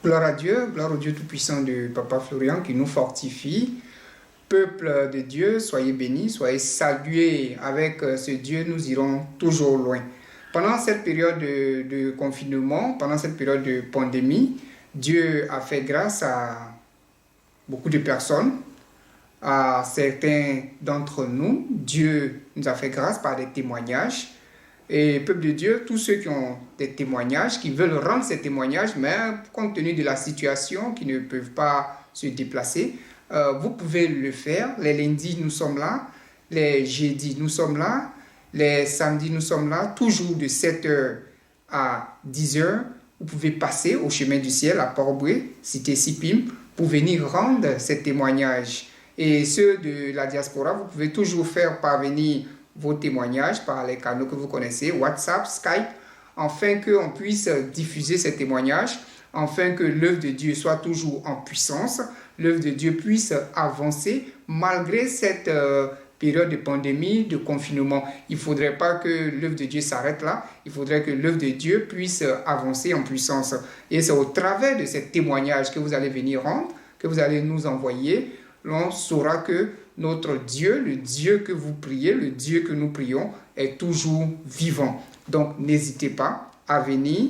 Gloire à Dieu, gloire au Dieu Tout-Puissant de Papa Florian qui nous fortifie. Peuple de Dieu, soyez bénis, soyez salués. Avec ce Dieu, nous irons toujours loin. Pendant cette période de confinement, pendant cette période de pandémie, Dieu a fait grâce à beaucoup de personnes, à certains d'entre nous. Dieu nous a fait grâce par des témoignages. Et peuple de Dieu, tous ceux qui ont des témoignages, qui veulent rendre ces témoignages, mais compte tenu de la situation, qui ne peuvent pas se déplacer, vous pouvez le faire. Les lundis, nous sommes là. Les jeudis, nous sommes là. Les samedis, nous sommes là. Toujours de 7h à 10h. Vous pouvez passer au chemin du ciel à Port-Boué, cité Sipim, pour venir rendre ces témoignages. Et ceux de la diaspora, vous pouvez toujours faire parvenir vos témoignages par les canaux que vous connaissez, WhatsApp, Skype, afin qu'on puisse diffuser ces témoignages, afin que l'œuvre de Dieu soit toujours en puissance, l'œuvre de Dieu puisse avancer malgré cette période de pandémie, de confinement. Il ne faudrait pas que l'œuvre de Dieu s'arrête là, il faudrait que l'œuvre de Dieu puisse avancer en puissance. Et c'est au travers de ces témoignages que vous allez venir rendre, que vous allez nous envoyer, l'on saura que notre Dieu, le Dieu que vous priez, le Dieu que nous prions, est toujours vivant. Donc, n'hésitez pas à venir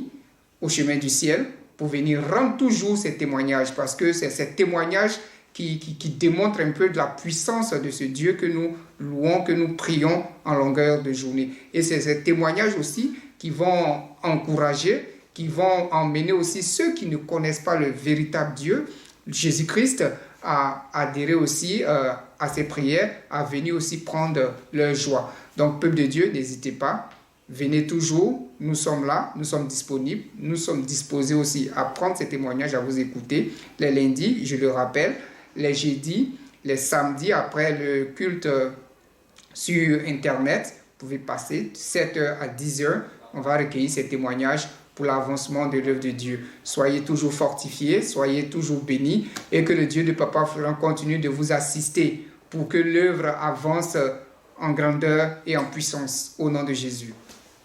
au chemin du ciel pour venir rendre toujours ces témoignages, parce que c'est ces témoignages qui démontrent un peu de la puissance de ce Dieu que nous louons, que nous prions en longueur de journée. Et c'est ces témoignages aussi qui vont encourager, qui vont emmener aussi ceux qui ne connaissent pas le véritable Dieu, Jésus-Christ, à adhérer aussi à ces prières, à venir aussi prendre leur joie. Donc, peuple de Dieu, n'hésitez pas, venez toujours, nous sommes là, nous sommes disponibles, nous sommes disposés aussi à prendre ces témoignages, à vous écouter. Les lundis, je le rappelle, les jeudis, les samedis, après le culte sur Internet, vous pouvez passer de 7h à 10h, on va recueillir ces témoignages pour l'avancement de l'œuvre de Dieu. Soyez toujours fortifiés, soyez toujours bénis et que le Dieu de Papa Florian continue de vous assister pour que l'œuvre avance en grandeur et en puissance au nom de Jésus.